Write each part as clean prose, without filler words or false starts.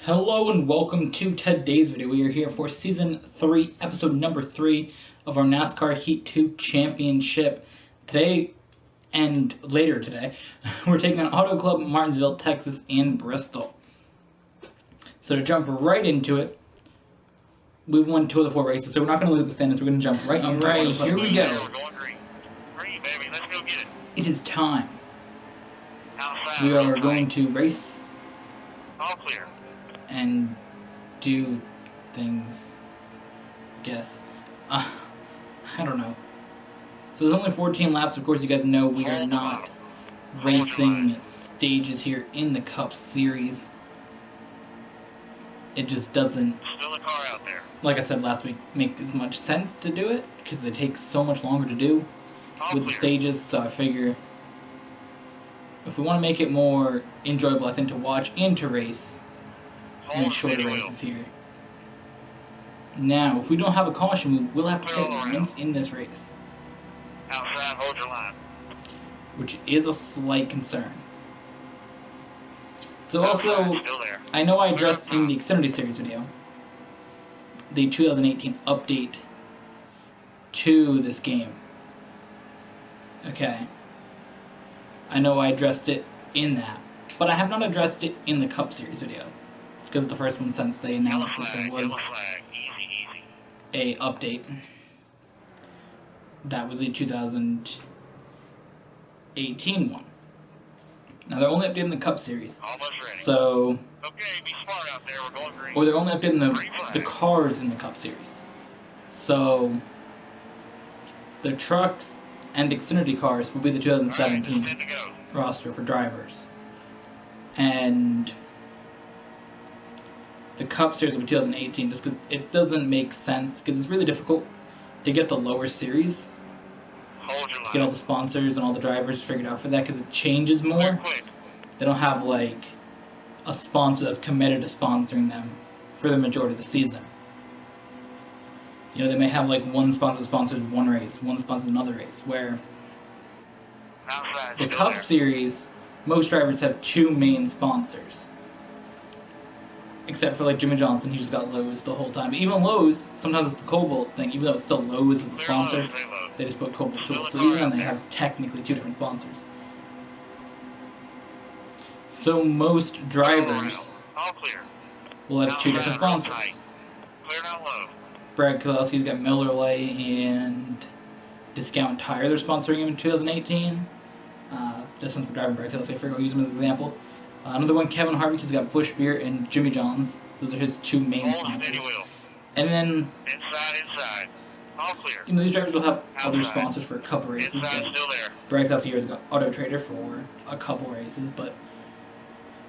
Hello and welcome to today's video. We are here for Season 3, Episode number 3 of our NASCAR Heat 2 Championship. Today, and later today, we're taking on Auto Club Martinsville, Texas, and Bristol. So to jump right into it, we've won 2 of the 4 races, so we're not going to lose the standings. We're going to jump right into it. Here we go. Green, baby. Let's go get it. It is time. Outside, We are going to race all clear. and do things, guess. I don't know. So there's only 14 laps. Of course, you guys know we are not racing stages here in the Cup Series. It just doesn't, Still a car out there. like I said last week, make as much sense to do it because they take so much longer to do with the stages. So I figure if we want to make it more enjoyable, I think, to watch and to race, make shorter races here. Now, if we don't have a caution, we will have to pay points in this race, Outside, hold your line. which is a slight concern. So Outside, also, still there. I know I addressed in the Xfinity Series video the 2018 update to this game. Okay. I know I addressed it in that, but I have not addressed it in the Cup Series video, because it's the first one since they announced that there was a update. That was the 2018 one. Now they're only updating the Cup Series, Almost ready. so Okay, be smart out there. We're going green. or they're only updating the cars in the Cup Series. So the trucks and Xfinity cars will be the 2017 Good to go. roster for drivers. And the Cup Series will be 2018 just because it doesn't make sense, because it's really difficult to get the lower series, Hold your line. get all the sponsors and all the drivers figured out for that, because it changes more. Quick. They don't have like a sponsor that's committed to sponsoring them for the majority of the season. You know, they may have like one sponsor sponsors one race, one sponsors another race, where Outside, the still Cup there. Series, most drivers have 2 main sponsors. Except for like Jimmy Johnson, he just got Lowe's the whole time. But even Lowe's, sometimes it's the Cobalt thing, even though it's still Lowe's as a Clear sponsor, low, stay low. they just put Cobalt Still Tools. a So car even then out they there. have technically 2 different sponsors. So most drivers All clear. will have 2 different Outside, real sponsors. tight. Clear down low. Brad Keselowski's got Miller Lite and Discount Tire. They're sponsoring him in 2018. Just since we're driving Brad Keselowski, I figured I'll use him as an example. Another one, Kevin Harvick, he's got Busch Beer and Jimmy John's. Those are his 2 main Hold sponsors. steady wheel. And then, Inside. All clear. you know, these drivers will have other Outside. sponsors for a couple races. Inside, Like still there. Brad Keselowski has got Auto Trader for a couple races, but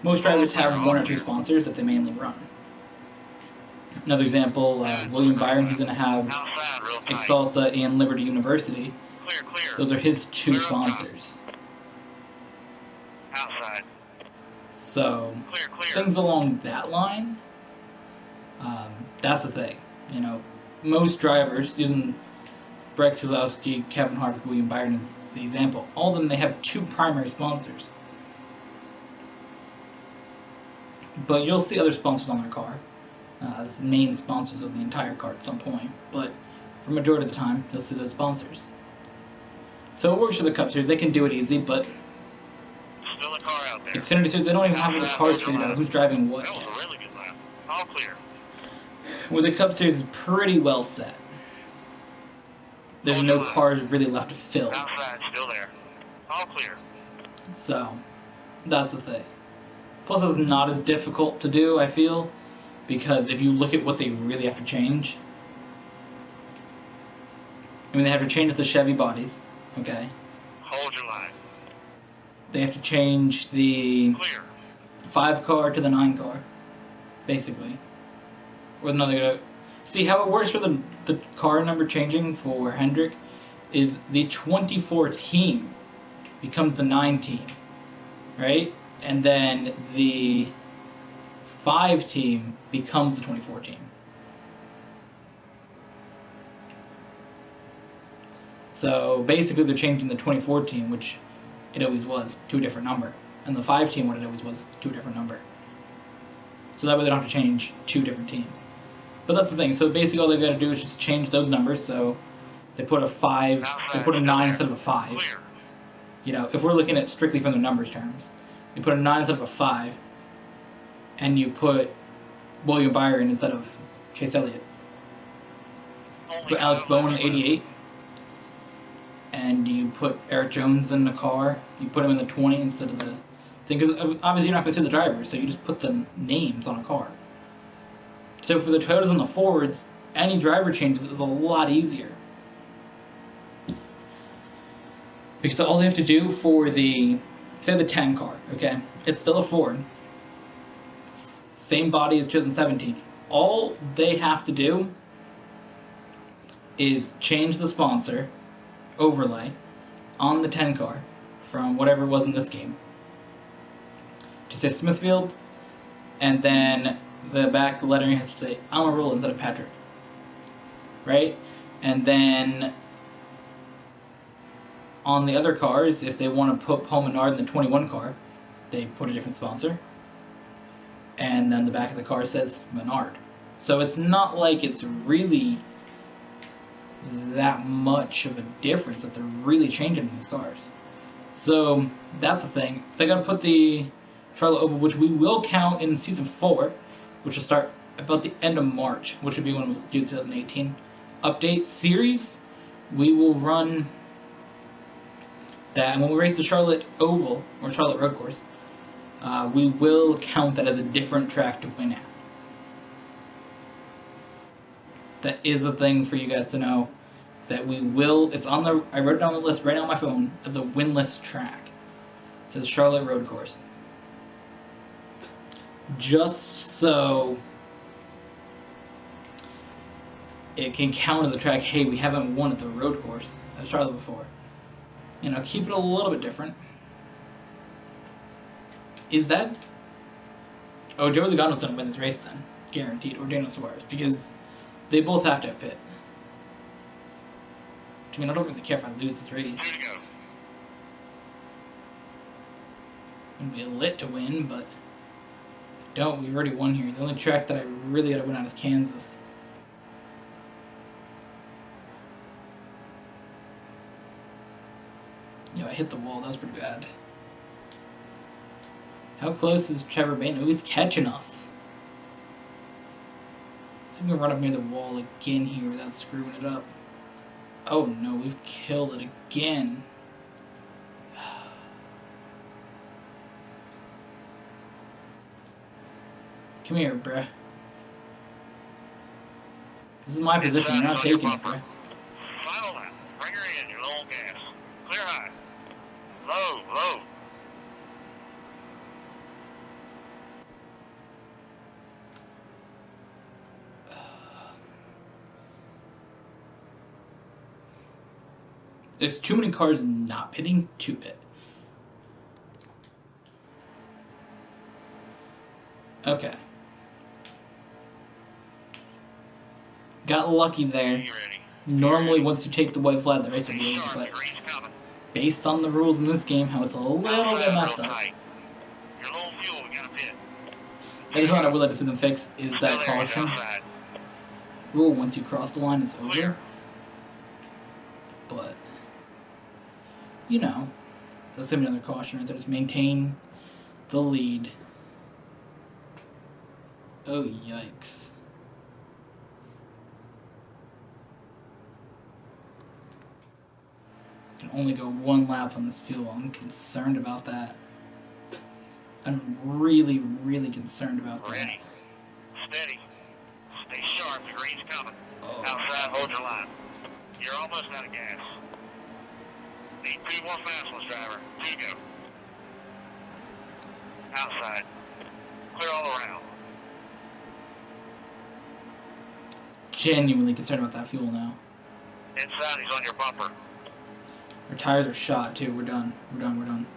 most drivers have 1 or 2 sponsors that they mainly run. Another example, William Byron, he's going to have Outside, real tight. Exalta and Liberty University. Clear. Those are his 2 Clear up top. sponsors. Outside. So, Clear. things along that line, that's the thing. You know, most drivers, using Brett Keselowski, Kevin Harvick, William Byron as the example, all of them, they have 2 primary sponsors. But you'll see other sponsors on their car, as main sponsors of the entire car at some point. But for the majority of the time, you'll see those sponsors. So it works for the Cup Series. They can do it easy, but Still a car out there. Xfinity Series, they don't even have the cars figured out who's driving what That was yet. a really good lap. All clear. Where the Cup Series is pretty well set. There's no cars really left to fill. Outside, still there. All clear. So, that's the thing. Plus, it's not as difficult to do, I feel, because if you look at what they really have to change, I mean, they have to change the Chevy bodies, okay? Hold your line. They have to change the Clear. 5 car to the 9 car, basically. Or another. See, how it works for the car number changing for Hendrick is the 24 team becomes the 9 team, right? And then the 5 team becomes the 24 team. So basically they're changing the 24 team, which it always was, to a different number. And the 5 team, what it always was, to a different number. So that way they don't have to change 2 different teams. But that's the thing. So basically all they've got to do is just change those numbers. So they put a 5, they put a 9 instead of a 5. Clear. You know, if we're looking at strictly from the numbers terms, you put a 9 instead of a 5, and you put William Byron instead of Chase Elliott. Only Put Alex 5 Bowen in laps left. 88, and you put Eric Jones in the car. You put him in the 20 instead of the thing, because obviously you're not going to see the drivers, so you just put the names on a car. So for the Toyotas and the Fords, any driver changes is a lot easier. Because all they have to do for the, say the 10 car, okay? It's still a Ford. Same body as 2017. All they have to do is change the sponsor overlay on the 10 car from whatever it was in this game to say Smithfield, and then the back lettering has to say Almirola instead of Patrick, right? And then on the other cars, if they want to put Paul Menard in the 21 car, they put a different sponsor, and then the back of the car says Menard. So it's not like it's really that much of a difference that they're really changing these cars. So that's the thing. They gotta put the Charlotte Oval, which we will count in season 4, which will start about the end of March, which would be when we'll do the 2018 update series. We will run that, and when we race the Charlotte Oval or Charlotte Road Course, we will count that as a different track to win at. That is a thing for you guys to know, that we will, it's on the, I wrote it down on the list right now on my phone as a winless track. It says Charlotte Road Course. Just so it can count as a track, hey, we haven't won at the road course at Charlotte before. You know, keep it a little bit different. Is that... Oh, Joey Logano's going to win this race then. Guaranteed. Or Daniel Suarez. Because they both have to have pit. I mean, I don't really care if I lose this race. Here to go. It'd be lit to win, but... Don't. We've already won here. The only track that I really got to win on is Kansas. Yo, I hit the wall. That was pretty bad. How close is Trevor Bain? Oh, he's catching us. So we can run up near the wall again here without screwing it up. Oh no, we've killed it again. Come here, bruh. This is my position. You're not taking it, bruh. Final lap. Bring her in. You're low on gas. Clear high. Low, low. There's too many cars not pitting to pit. Okay. Got lucky there. You ready? Normally, once you take the white flag, the race will be Stay over, sharp. but Green's coming. based on the rules in this game, how it's a little bit messed up. Tight. You're low on fuel. We gotta pit. There's one I would like to see them fix is Still that there, he's caution outside. rule. Once you cross the line, it's over. Clear. But, you know, that's gonna be another caution right there. Just maintain the lead. Oh, yikes. Can only go one lap on this fuel. I'm concerned about that. I'm really, really concerned about that. Ready. Steady. Stay sharp. The green's coming. Oh. Outside, hold your line. You're almost out of gas. Need 2 more fast ones, driver. 2 to go. Outside. Clear all around. Genuinely concerned about that fuel now. Inside, he's on your bumper. Our tires are shot too. We're done. We're done. We're done.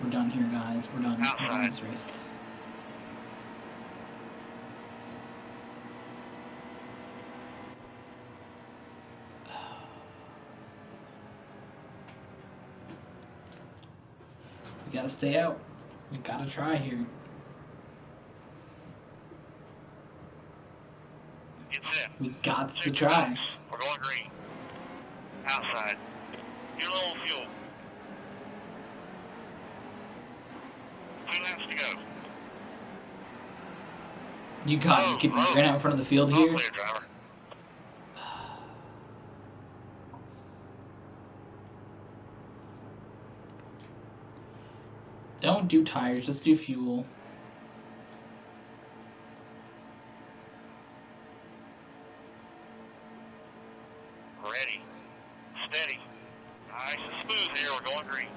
We're done here, guys. We're done. We're done this race. We gotta stay out. We gotta try here. Get set. We got to 6 try. laps. We're going green. Outside. Get a little fuel. 2 laps to go. You got it. Get me right out in front of the field All here. clear, driver. Don't do tires, just do fuel. Ready. Steady. Nice and smooth here. We're going green.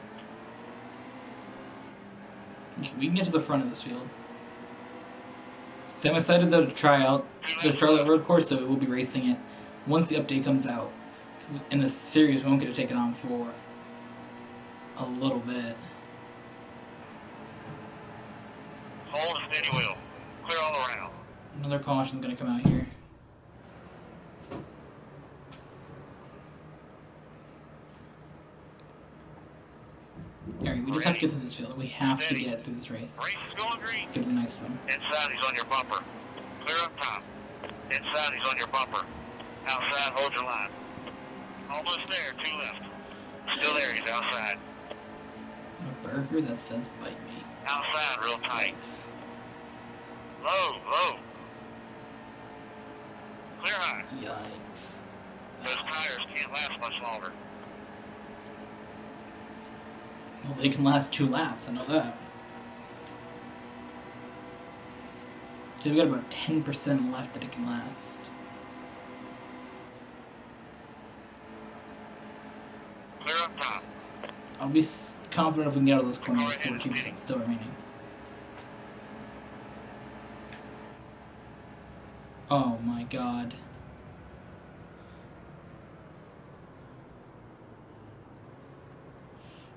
Okay, we can get to the front of this field. So I'm excited though to try out the Charlotte road course, so we'll be racing it once the update comes out. Because in this series, we won't get to take it on for a little bit. Hold a steady wheel. Clear all around. Another caution's going to come out here. Alright, we just have to get through this field. We have to get through this race. Race is going green. Get to the next one. Inside, he's on your bumper. Clear up top. Inside, he's on your bumper. Outside, hold your line. Almost there, 2 left. Still there, he's outside. A burger that says bite me. Outside, real tight. Yikes. Low, low. Clear high. Yikes. Those tires can't last much longer. Well, they can last 2 laps, I know that. So we got about 10% left that it can last. Clear up top. I'll be confident if we can get out of this corner with 14% still remaining. Oh my god.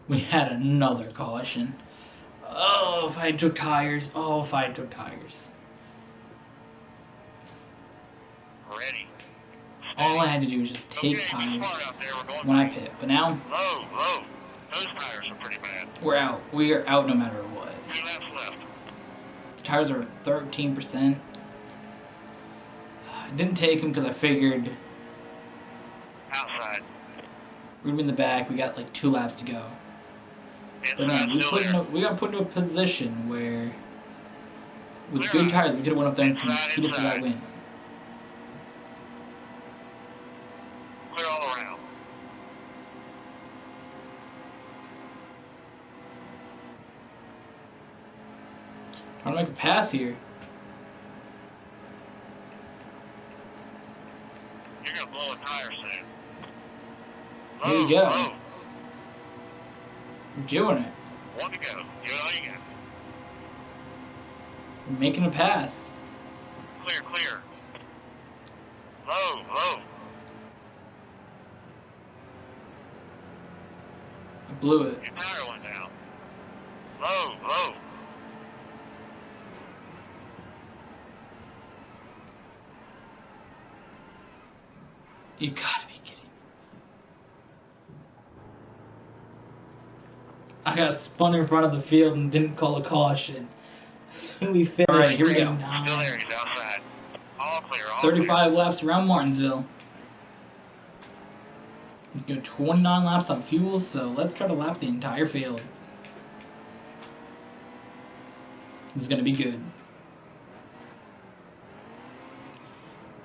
We had another caution. Oh, if I took tires. Oh, if I took tires. Ready. All I had to do was just take tires when I pit. But now, Low, low. Those tires are pretty bad. we're out. We are out no matter what. 2 laps left. Tires are 13%. I didn't take them because I figured Outside. we're gonna be in the back. We got like 2 laps to go. But Inside, man, still there. we got put into a position where, with good tires, we could have went up there and competed for that win. Clear all around. Trying to make a pass here. You're going to blow a tire soon. Here we Low, go. low. We're doing it. 1 to go. Give it all you got. We're making a pass. Clear, clear. Low, low. I blew it. Your tire went down. Low, low. You gotta be kidding me. I got spun in front of the field and didn't call a caution. So we finished. Alright, here we go. Still there, he's outside. All clear, all 35 laps around Martinsville. We go 29 laps on fuel, so let's try to lap the entire field. This is going to be good.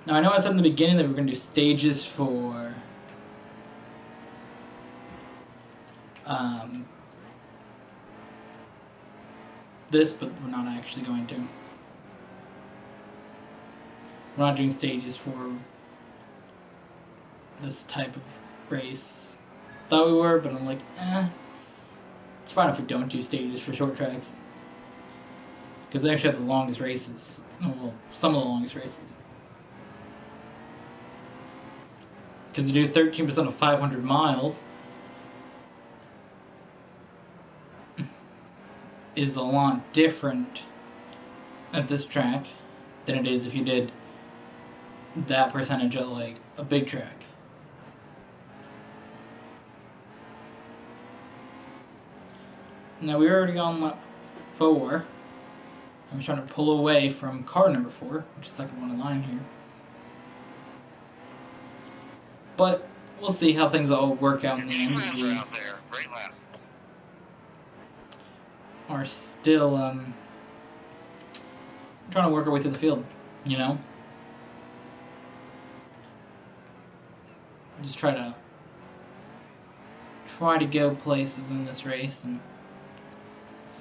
Now, I know I said in the beginning that we were going to do stages for this, but we're not actually going to. We're not doing stages for this type of race. Thought we were, but I'm like, it's fine if we don't do stages for short tracks. Because they actually have the longest races. Well, some of the longest races. Because they do 13% of 500 miles. Is a lot different at this track than it is if you did that percentage at like a big track. Now we're already on lap 4. I'm trying to pull away from car number 4, which is the second one in line here. But we'll see how things all work out in the end. Defense We out there. Great lap. are still trying to work our way through the field, you know? Just try to go places in this race and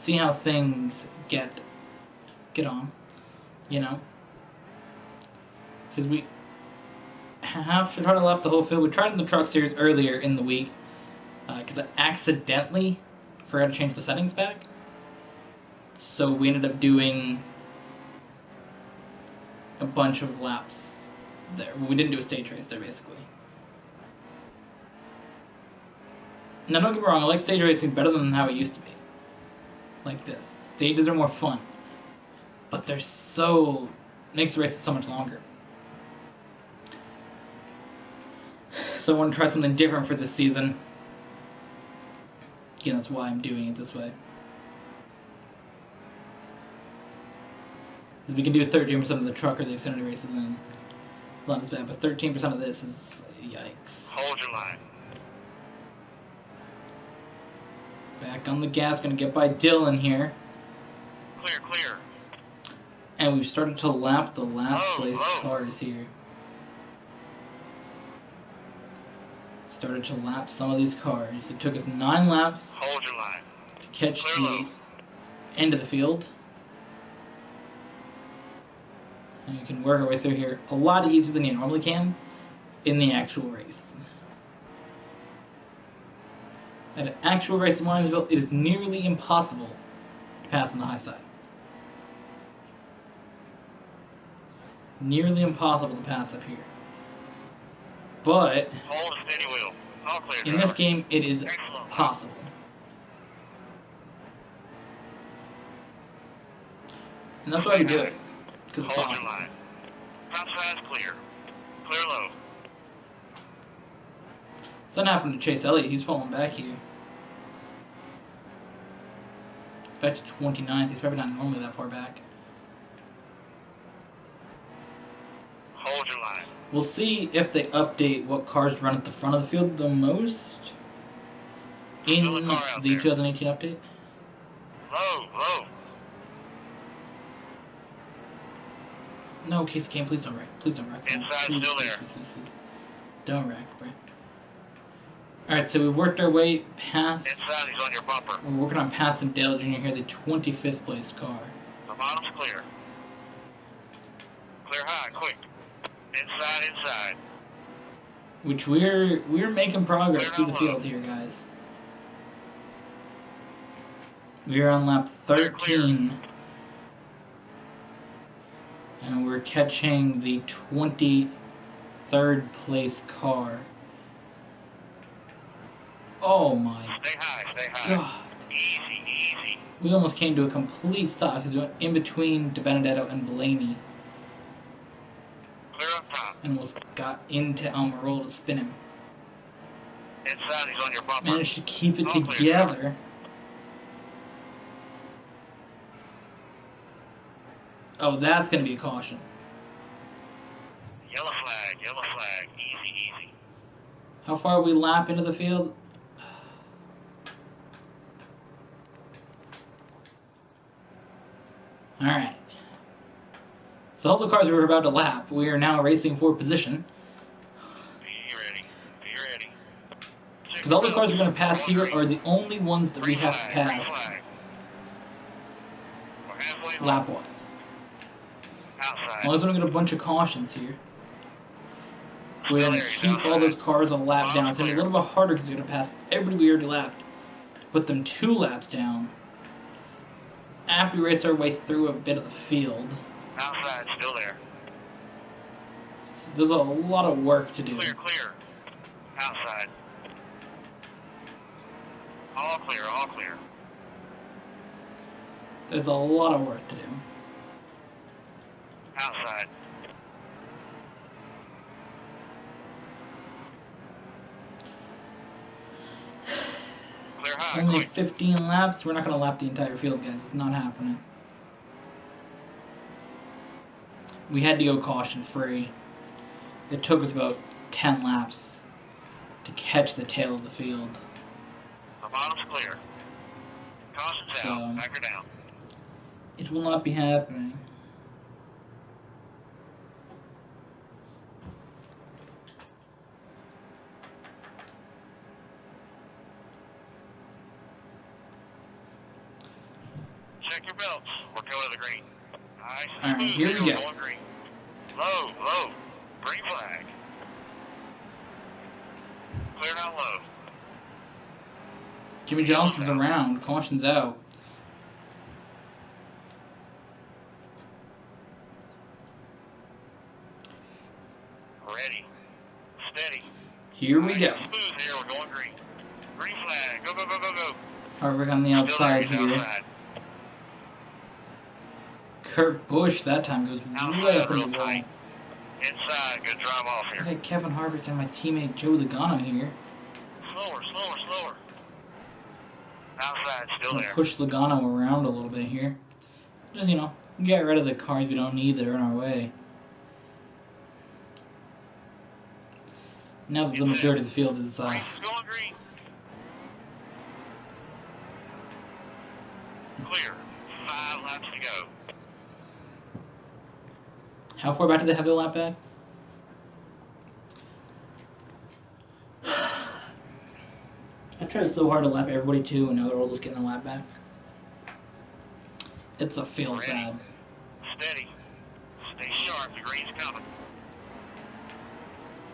see how things get on, you know? Because we have to try to lap the whole field. We tried in the Truck Series earlier in the week because I accidentally forgot to change the settings back. So we ended up doing a bunch of laps there. We didn't do a stage race there, basically. Now, don't get me wrong, I like stage racing better than how it used to be. Like this. Stages are more fun. But they're so... makes the races so much longer. So I want to try something different for this season. Again, that's why I'm doing it this way. Because we can do 13% of the truck or the Xfinity races and not as bad, but 13% of this is... yikes. Hold your line. Back on the gas, gonna get by Dylan here. Clear, clear. And we've started to lap the last place Low. cars here. Started to lap some of these cars. It took us 9 laps Hold your line. to catch Clear the low. end of the field. And you can work our way through here a lot easier than you normally can in the actual race. At an actual race in Williamsville, it is nearly impossible to pass on the high side. Nearly impossible to pass up here. But Hold a steady wheel. All clear, in this game, it is Excellent. possible. And that's why we do it. Because it's Hold your possible. line. Top side's clear. Clear low. It's not happening to Chase Elliott. He's falling back here. Back to 29th. He's probably not normally that far back. Hold your line. We'll see if they update what cars run at the front of the field the most in Still a car out the there. 2018 update. Low. No, Casey Kane, please don't wreck. Please don't wreck. Inside, Please, still please, there. please. Don't wreck. Alright, so we worked our way past... Inside, he's on your bumper. We're working on passing Dale Jr. here, the 25th place car. The bottom's clear. Clear high, quick. Inside. Which we're making progress Clear through the out field low. here, guys. We are on lap 13. And we're catching the 23rd place car. Oh my Stay high. god. Easy. We almost came to a complete stop because we went in between DiBenedetto and Blaney Clear up top. and almost got into Almirola to spin him. Inside, he's on your bumper. Managed to keep it All clear, together. Oh, that's going to be a caution. Yellow flag. Easy. How far we lap into the field? Alright. So all the cars we were about to lap, we are now racing for position. Be ready. Because all the cars we're going to pass here are the only ones that we have to pass We're halfway lap-wise. outside. Unless we get a bunch of cautions here. We're Still going to there, keep all those cars a lap down. It's going to be a little bit harder because we're going to pass everybody we already lapped. Put them 2 laps down. After we race our way through a bit of the field. Outside, still there. So there's a lot of work to do. Clear. Outside. All clear. There's a lot of work to do. Outside. Clear high, Only quick. 15 laps. We're not going to lap the entire field, guys. It's not happening. We had to go caution free. It took us about 10 laps to catch the tail of the field. The bottom's clear. Caution's So, out. Back her down. it will not be happening. Check your belts. We're going to the green. Nice. Alright, here we go. Going green. Low, low. Green flag. Clear down low. Jimmy Johnson's around. Caution's out. Ready. Steady. Here we go. Smooth here. We're going green. Green flag. Go, go, go, go, go. Harvick on the outside Still there, here. outside. Kurt Busch that time goes way Outside, up in real the wall. tight. Inside. Good drive off I here. got Kevin Harvick and my teammate Joe Logano here. Slower, slower, slower. Outside. Still Gonna there. push Logano around a little bit here. Just, get rid of the cars we don't need that are in our way. Now that the majority of the field is Race is going green. Clear. 5 laps to go. how far back do they have their lap back? I tried so hard to lap everybody too, and now they're all just getting a lap back. It feels Ready. bad. Steady. Stay sharp. The green's coming.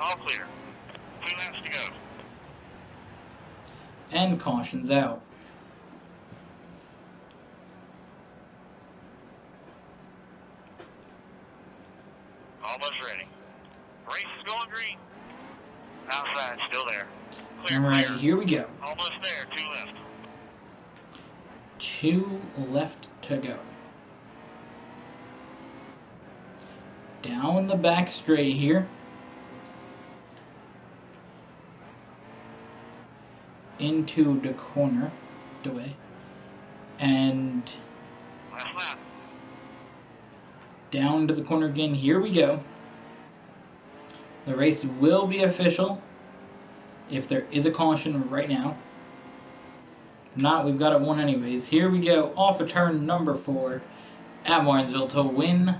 All clear. 2 laps to go. And caution's out. Almost ready. Race is going green. Outside. Still there. Clear, Alright, clear. here we go. Almost there. 2 left. 2 left to go. Down the back straight here. Into the corner. Away. And Last lap. down to the corner again. Here we go. The race will be official if there is a caution right now. If not, we've got it won anyways. Here we go. Off of turn number 4 at Martinsville to win